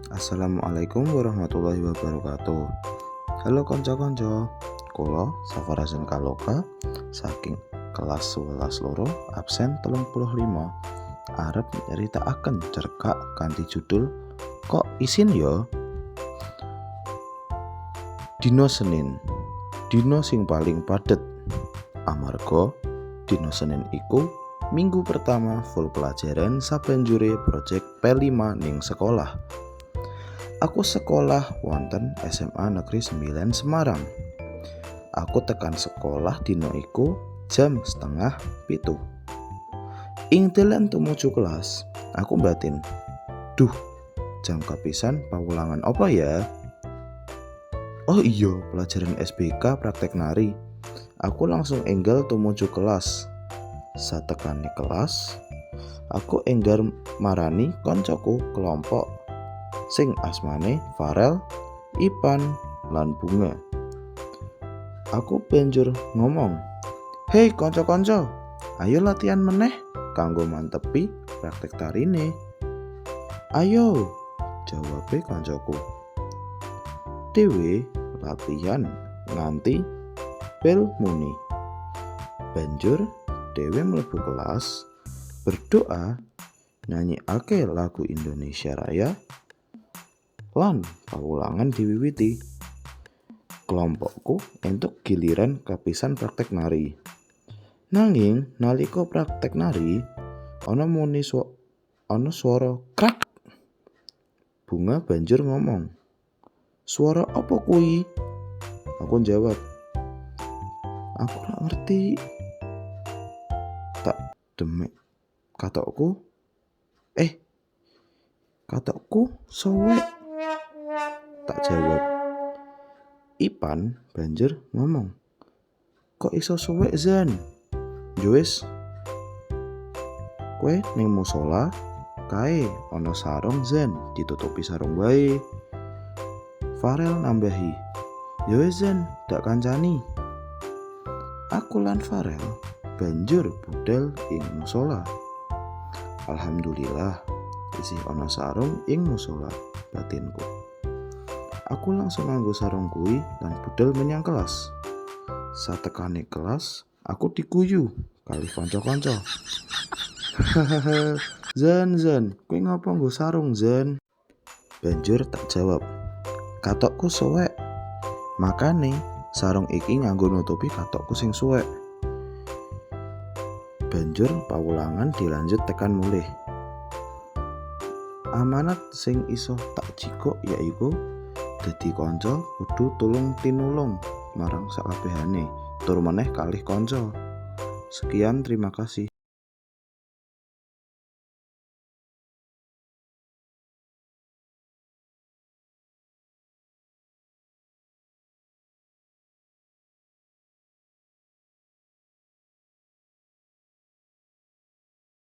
Assalamualaikum warahmatullahi wabarakatuh. Halo konco-konco, kula Safarazen Kaloka saking kelas 11 loro absen 35 arep nyritakaken cerkak kanthi judul Kok Isin Yo. Dino Senin, dino sing paling padet. Amarga dino Senin iku minggu pertama full pelajaran sabanjure project P5 ning sekolah. Aku sekolah wonten SMA Negeri 9 Semarang. Aku tekan sekolah dino iku jam 6:30. Ing dalan tumuju kelas, aku batin, duh, jam kapisan pawulangan apa ya? Oh iya, pelajaran SBK praktek nari. Aku langsung enggal tumuju kelas. Satekane kelas, aku enggar marani koncoku kelompok sing asmane Farel, Ipan, lan Bunga. Aku banjur ngomong, "Hei konco-konco, ayo latihan meneh kanggo mantepi praktek tarine." "Ayo," jawabe koncoku. Dewe latihan nganti bel muni. Banjur dewe mlebu kelas, berdoa, nyanyikake lagu Indonesia Raya, lan pawulangan diwiwiti. Kelompokku entuk giliran kapisan praktek nari. Nanging nalika praktek nari ana swara krak. Bunga banjur ngomong, "Suara apa kuwi?" Aku jawab, "Aku ora ngerti." Tak demek katokku sowek. Tak jawab. Ipan banjur ngomong, "Kok iso suwek Zan? Ya wis, kowe ning musola kae ana sarung Zan, ditutupi sarung wae." Farel nambahi, "Ya wis Zan, dak kancani." Aku lan Farel banjur budal ing musola. Alhamdulillah, isih ana sarung ing musola, batinku. Aku langsung nganggo sarung kuwi lan budal menyang kelas. Satekane kelas, aku diguyu kali kanca-kanca. "Hahaha, Zan, kowe ngapa nggo sarung, Zan?" Banjur tak jawab, "Katokku suwek. Makane sarung iki nganggo nutupi katokku sing suwek." Banjur pawulangan dilanjut tekan mulih. Amanat sing iso tak jikok yaiku dadi kanca kudu tulung tinulung marang sakabehane, tur meneh kalih kanca. Sekian, terima kasih.